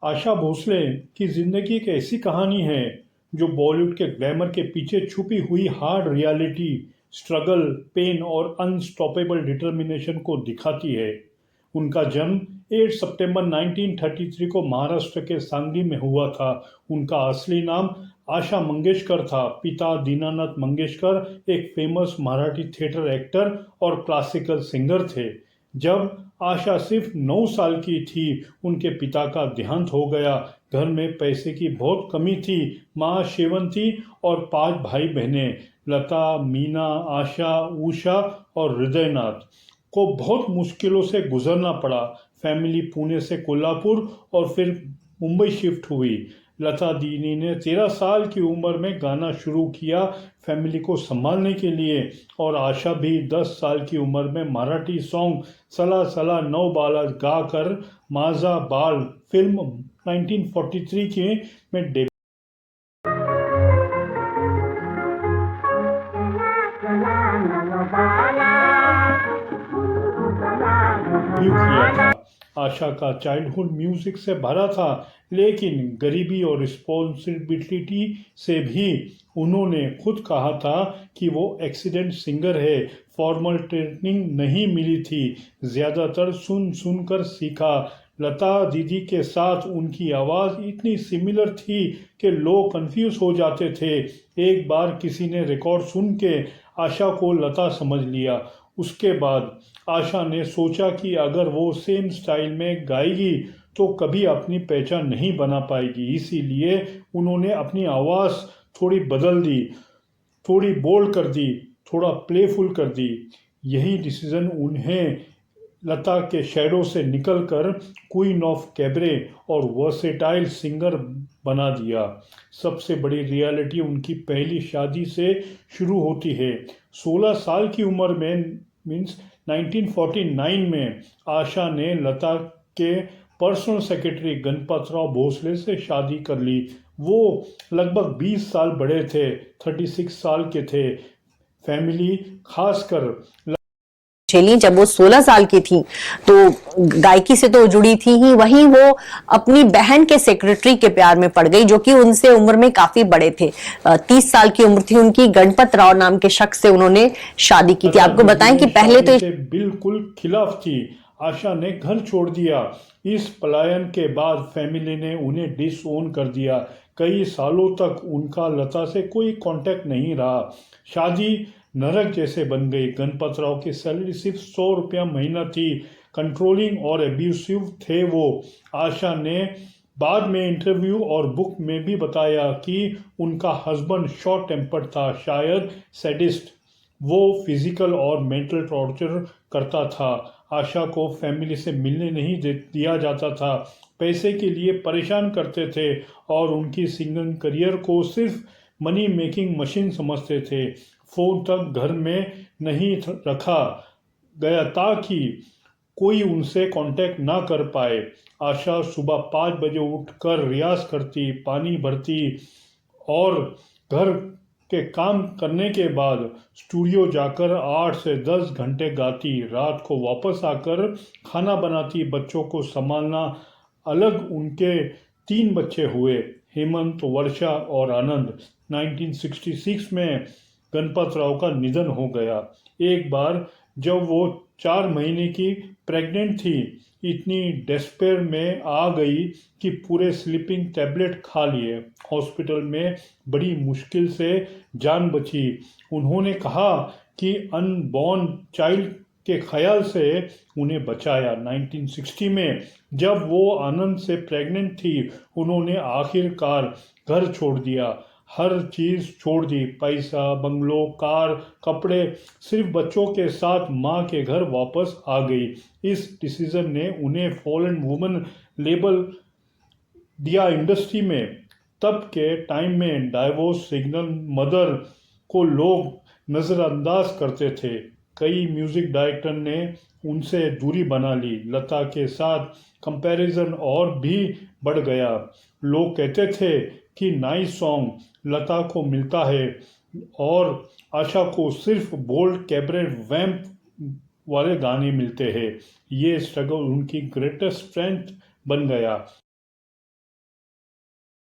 आशा भोसले की जिंदगी एक ऐसी कहानी है जो बॉलीवुड के ग्लैमर के पीछे छुपी हुई हार्ड रियलिटी, स्ट्रगल, पेन और अनस्टॉपेबल डिटर्मिनेशन को दिखाती है। उनका जन्म 8 सितंबर 1933 को महाराष्ट्र के सांगली में हुआ था। उनका असली नाम आशा मंगेशकर था। पिता दीनानाथ मंगेशकर एक फेमस मराठी थिएटर एक्टर और क्लासिकल सिंगर थे। जब आशा सिर्फ 9 साल की थी, उनके पिता का देहांत हो गया। घर में पैसे की बहुत कमी थी। माँ शेवंती और 5 भाई बहनें, लता, मीना, आशा, उषा और हृदयनाथ को बहुत मुश्किलों से गुजरना पड़ा। फैमिली पुणे से कोल्हापुर और फिर मुंबई शिफ्ट हुई। लता दीदी ने 13 साल की उम्र में गाना शुरू किया फैमिली को संभालने के लिए, और आशा भी 10 साल की उम्र में मराठी सॉन्ग सला सला नौ बाला गाकर माजा बाल फिल्म 1943 के में डेब्यू किया था। आशा का चाइल्डहुड म्यूजिक से भरा था, लेकिन गरीबी और रिस्पॉन्सिबिलिटी से भी। उन्होंने खुद कहा था कि वो एक्सीडेंट सिंगर है, फॉर्मल ट्रेनिंग नहीं मिली थी, ज़्यादातर सुन सुनकर सीखा। लता दीदी के साथ उनकी आवाज़ इतनी सिमिलर थी कि लोग कंफ्यूज हो जाते थे। एक बार किसी ने रिकॉर्ड सुन के आशा को लता समझ लिया। उसके बाद आशा ने सोचा कि अगर वो सेम स्टाइल में गाएगी तो कभी अपनी पहचान नहीं बना पाएगी। इसीलिए उन्होंने अपनी आवाज़ थोड़ी बदल दी, थोड़ी बोल्ड कर दी, थोड़ा प्लेफुल कर दी। यही डिसीजन उन्हें लता के शैडो से निकलकर क्वीन ऑफ कैबरे और वर्सेटाइल सिंगर बना दिया। सबसे बड़ी रियलिटी उनकी पहली शादी से शुरू होती है। 16 साल की उम्र में, मीन्स 1949 में, आशा ने लता के पर्सनल सेक्रेटरी गणपतराव भोसले से शादी कर ली। वो लगभग 20 साल बड़े थे, 36 साल के थे। फैमिली खासकर झेली जब वो 16 साल की थी, तो गायकी से तो जुड़ी थी ही, वहीं वो अपनी बहन के सेक्रेटरी के प्यार में पड़ गई, जो कि उनसे उम्र में काफी बड़े थे। 30 साल की उम्र थी उनकी। गणपत राव नाम के शख्स से उन्होंने शादी की थी। आपको बताएं कि पहले तो बिल्कुल खिलाफ थी। आशा ने घर छोड़ दिया। इस पलायन के बाद फैमिली ने उन्हें डिसओन कर दिया। कई सालों तक उनका लता से कोई कांटेक्ट नहीं रहा। शादी नरक जैसे बन गई। गणपतराव की सैलरी सिर्फ 100 रुपया महीना थी। कंट्रोलिंग और एब्यूसिव थे वो। आशा ने बाद में इंटरव्यू और बुक में भी बताया कि उनका हस्बैंड शॉर्ट टेम्पर्ड था, शायद सैडिस्ट। वो फिजिकल और मेंटल टॉर्चर करता था। आशा को फैमिली से मिलने नहीं दिया जाता था। पैसे के लिए परेशान करते थे और उनकी सिंगिंग करियर को सिर्फ मनी मेकिंग मशीन समझते थे। फ़ोन तक घर में नहीं रखा गया ताकि कोई उनसे कांटेक्ट ना कर पाए। आशा सुबह 5 बजे उठकर रियाज करती, पानी भरती और घर के काम करने के बाद स्टूडियो जाकर 8 से 10 घंटे गाती। रात को वापस आकर खाना बनाती, बच्चों को संभालना अलग। उनके 3 बच्चे हुए, हेमंत, वर्षा और आनंद। 1966 में गणपत राव का निधन हो गया। एक बार जब वो 4 महीने की प्रेग्नेंट थी, इतनी डेस्पेयर में आ गई कि पूरे स्लीपिंग टैबलेट खा लिए। हॉस्पिटल में बड़ी मुश्किल से जान बची। उन्होंने कहा कि अनबॉर्न चाइल्ड के ख्याल से उन्हें बचाया। 1960 में जब वो आनंद से प्रेग्नेंट थी, उन्होंने आखिरकार घर छोड़ दिया। हर चीज़ छोड़ दी, पैसा, बंगलो, कार, कपड़े, सिर्फ बच्चों के साथ माँ के घर वापस आ गई। इस डिसीजन ने उन्हें फॉलन वुमन लेबल दिया इंडस्ट्री में। तब के टाइम में डाइवोर्स सिंगल मदर को लोग नज़रअंदाज करते थे। कई म्यूजिक डायरेक्टर ने उनसे दूरी बना ली। लता के साथ कंपैरिजन और भी बढ़ गया। लोग कहते थे कि नाइस सॉन्ग लता को मिलता है और आशा को सिर्फ बोल्ड कैबरे वैम्प वाले गाने मिलते हैं। ये स्ट्रगल उनकी ग्रेटेस्ट स्ट्रेंथ बन गया।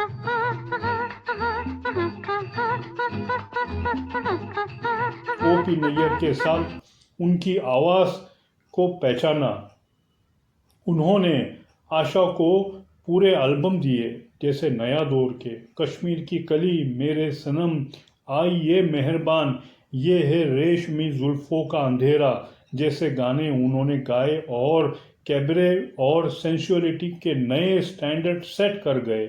ओपी नैयर के साथ उनकी आवाज़ को पहचाना। उन्होंने आशा को पूरे एल्बम दिए, जैसे नया दौर के कश्मीर की कली, मेरे सनम, आई ये मेहरबान, ये है रेशमी जुल्फों का अंधेरा जैसे गाने उन्होंने गाए और कैबरे और सेंसुअलिटी के नए स्टैंडर्ड सेट कर गए।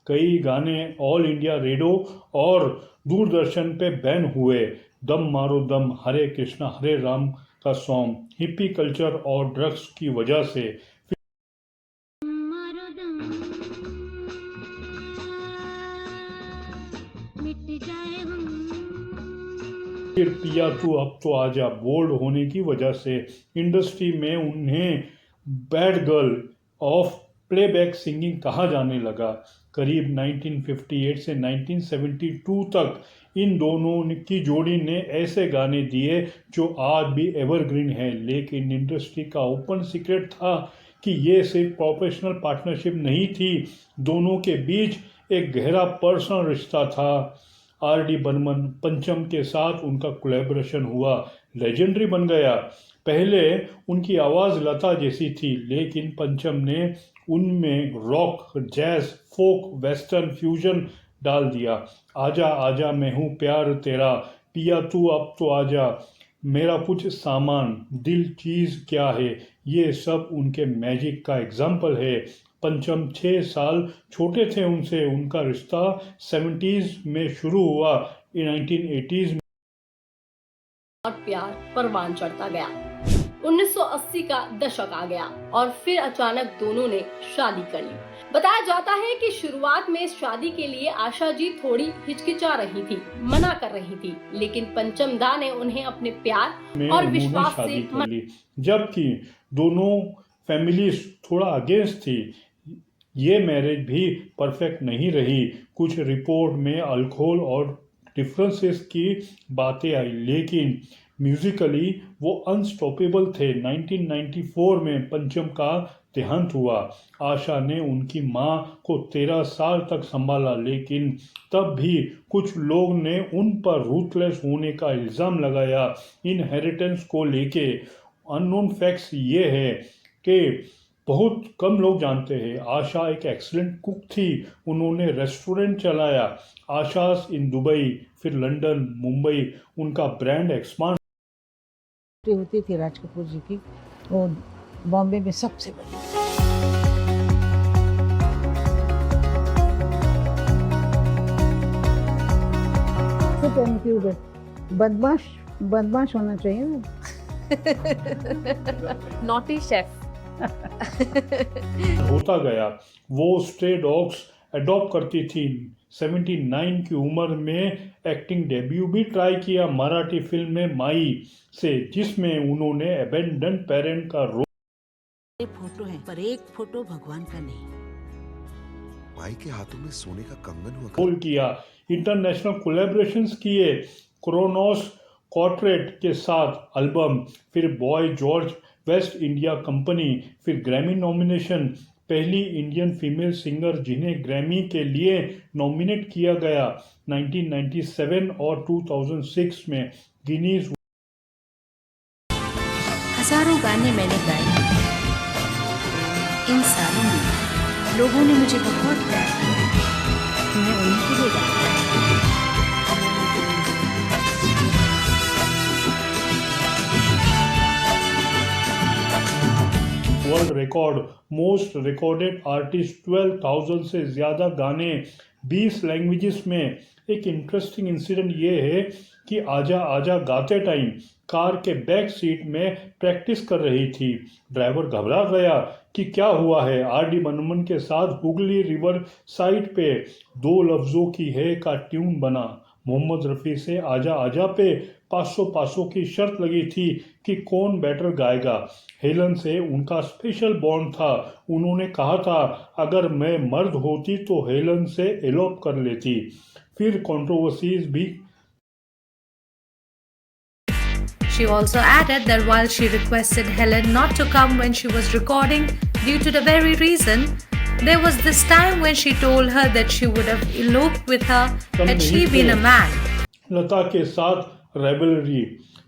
कई गाने ऑल इंडिया रेडियो और दूरदर्शन पे बैन हुए। दम मारो दम, हरे कृष्णा हरे राम का सॉन्ग हिप्पी कल्चर और ड्रग्स की वजह से। मारो दम, मिट जाए हम। फिर पिया तू अब तो आजा बोल्ड होने की वजह से इंडस्ट्री में उन्हें bad girl of playback singing कहा जाने लगा। करीब 1958 से 1972 तक इन दोनों की जोड़ी ने ऐसे गाने दिए जो आज भी एवरग्रीन है, लेकिन इंडस्ट्री का ओपन सीक्रेट था कि ये सिर्फ प्रोफेशनल पार्टनरशिप नहीं थी, दोनों के बीच एक गहरा पर्सनल रिश्ता था। आर.डी. बर्मन पंचम के साथ उनका कोलैबोरेशन हुआ, लेजेंडरी बन गया। पहले उनकी आवाज़ लता जैसी थी, लेकिन पंचम ने उनमें रॉक, जैज, फोक, वेस्टर्न फ्यूजन डाल दिया। आजा आजा मैं हूँ प्यार तेरा, पिया तू अब तो आजा, मेरा कुछ सामान, दिल चीज़ क्या है, ये सब उनके मैजिक का एग्जाम्पल है। पंचम 6 साल छोटे थे उनसे, उनका रिश्ता 70s में शुरू हुआ, 1980s में और प्यार परवान चढ़ता गया। 1980 का दशक आ गया और फिर अचानक दोनों ने शादी कर ली। बताया जाता है कि शुरुआत में इस शादी के लिए आशा जी थोड़ी हिचकिचा रही थी, मना कर रही थी, लेकिन पंचम दा ने उन्हें अपने प्यार में और उन्होंने विश्वास शादी से कर ली, जबकि दोनों फैमिलीज थोड़ा अगेंस्ट थी। ये मैरिज भी परफेक्ट नहीं रही, कुछ रिपोर्ट में अल्कोहल और डिफरेंसेस की बातें आई, लेकिन म्यूजिकली वो अनस्टॉपेबल थे। 1994 में पंचम का देहांत हुआ। आशा ने उनकी मां को 13 साल तक संभाला, लेकिन तब भी कुछ लोग ने उन पर रूथलेस होने का इल्ज़ाम लगाया। इनहेरिटेंस को लेके अननोन फैक्ट्स ये है कि बहुत कम लोग जानते हैं, आशा एक एक्सीलेंट कुक थी। उन्होंने रेस्टोरेंट चलाया, आशास इन दुबई, फिर लंदन, मुंबई, उनका ब्रांड एक्सपांड होती थी राज कपूर जी की, वो बॉम्बे में सबसे बड़ी। बदमाश बदमाश होना चाहिए ना। नॉटी शेफ होता गया। वो स्ट्रे डॉग्स अडॉप्ट करती थी। 79 की उम्र में एक्टिंग डेब्यू भी ट्राई किया मराठी फिल्म में माई से, जिसमें उन्होंने अबेंडन पेरेंट का फोटो है पर एक फोटो भगवान का नहीं। माई के हाथों में सोने का कंगन हुआ रोल किया। इंटरनेशनल कोलैबोरेशंस किए, क्रोनोस कॉर्पोरेट के साथ एल्बम, फिर boy George waste India company, फिर ग्रैमी नॉमिनेशन, पहली इंडियन फीमेल सिंगर जिन्हें ग्रैमी के लिए नॉमिनेट किया गया 1997 और 2006 में गिनीज। हजारों गाने मैंने गाए, इन सालों में लोगों ने मुझे बहुत प्यार किया, मैं उन्हीं के लिए गाता हूं। World record most recorded artist, 12,000 से ज़्यादा गाने 20 लैंग्वेजेस में। एक इंटरेस्टिंग इंसिडेंट ये है कि आजा आजा गाते टाइम कार के बैक सीट में प्रैक्टिस कर रही थी। ड्राइवर घबरा गया कि क्या हुआ है। आर.डी. बर्मन के साथ हुगली रिवर साइड पे 2 लफ्ज़ों की है का ट्यून बना। मोहम्मद रफ़ी से आजा आजा पे 500 की शर्त लगी थी कि कौन बेटर गाएगा। हेलन से उनका स्पेशल बॉन्ड था। उन्होंने कहा था अगर मैं मर्द होती तो हेलन से एलोप कर लेती। फिर कंट्रोवर्सीज भी। She also added that while she requested Helen not to come when she was recording due to the very reason There was this time when she told her that she would have eloped with her had she been a man. लता के साथ रेवलरी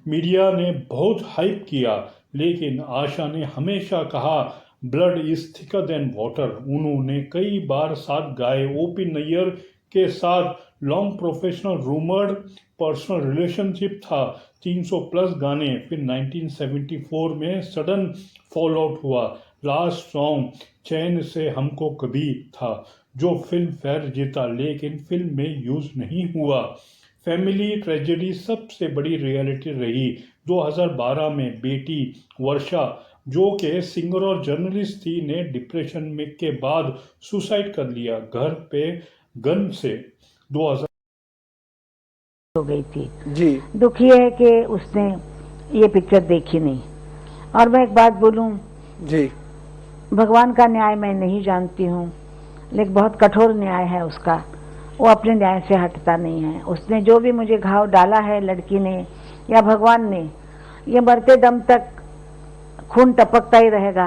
media ने बहुत hype किया, लेकिन आशा ने हमेशा कहा blood is thicker than water. उन्होंने कई बार साथ गाए। ओपी नैयर के साथ long professional rumoured personal relationship था, 300 प्लस गाने। फिर 1974 में सडन फॉल आउट हुआ। लास्ट सॉन्ग चैन से हमको कभी था, जो फिल्म फेयर जीता, लेकिन फिल्म में यूज नहीं हुआ। फैमिली ट्रेजेडी सबसे बड़ी रियलिटी रही। 2012 में बेटी वर्षा, जो कि सिंगर और जर्नलिस्ट थी, ने डिप्रेशन में के बाद सुसाइड कर लिया घर पे गन से। 2000 हो गई थी जी। दुख ये है कि उसने ये पिक्चर देखी नहीं। और मैं एक बात बोलूं, जी। भगवान का न्याय मैं नहीं जानती हूँ, लेकिन बहुत कठोर न्याय है उसका। वो अपने न्याय से हटता नहीं है। उसने जो भी मुझे घाव डाला है, लड़की ने या भगवान ने, ये मरते दम तक खून टपकता ही रहेगा,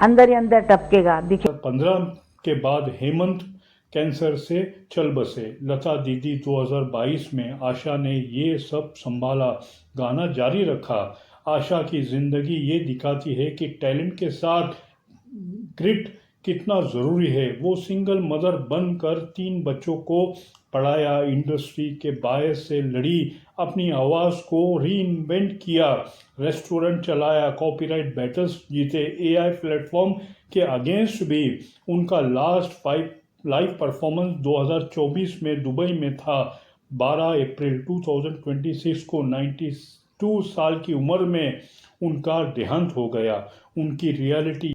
अंदर ही अंदर टपकेगा। 2015 के बाद हेमंत कैंसर से चल बसे। लता दीदी 2022 में आशा ने ये सब संभाला, गाना जारी रखा। आशा की जिंदगी ये दिखाती है कि टैलेंट के साथ ग्रिट कितना ज़रूरी है। वो सिंगल मदर बनकर 3 बच्चों को पढ़ाया, इंडस्ट्री के बायस से लड़ी, अपनी आवाज़ को रीइन्वेंट किया, रेस्टोरेंट चलाया, कॉपीराइट बैटल्स जीते। एआई प्लेटफॉर्म के अगेंस्ट भी उनका लास्ट लाइव परफॉर्मेंस 2024 में दुबई में था। 12 अप्रैल 2026 को 92 साल की उम्र में उनका देहांत हो गया। उनकी reality.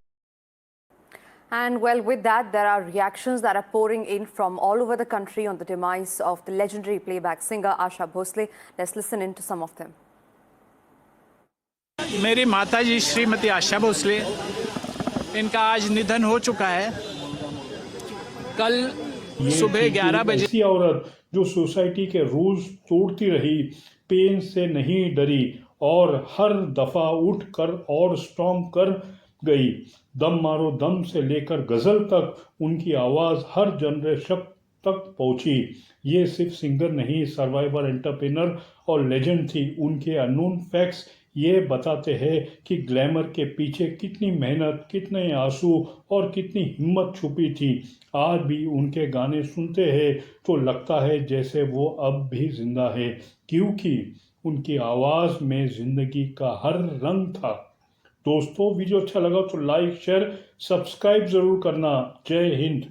And well, with that, there are reactions that are pouring in from all over the country on the demise of the legendary playback singer Asha Bhosle. Let's listen in to some of them. मेरी माताजी श्रीमती आशा भोसले, इनका आज निधन हो चुका है। कल सुबह 11 बजे ऐसी औरत जो सोसाइटी के रूल्स तोड़ती रही, पेन से नहीं डरी और हर दफा उठकर और स्ट्रॉन्ग कर गई। दम मारो दम से लेकर गजल तक उनकी आवाज़ हर जनरेशन तक पहुंची। ये सिर्फ सिंगर नहीं, सर्वाइवर, एंटरप्रेन्योर और लेजेंड थी। उनके अननोन फैक्ट्स ये बताते हैं कि ग्लैमर के पीछे कितनी मेहनत, कितने आंसू और कितनी हिम्मत छुपी थी। आज भी उनके गाने सुनते हैं तो लगता है जैसे वो अब भी जिंदा है, क्योंकि उनकी आवाज़ में ज़िंदगी का हर रंग था। दोस्तों, वीडियो अच्छा लगा तो लाइक, शेयर, सब्सक्राइब ज़रूर करना। जय हिंद।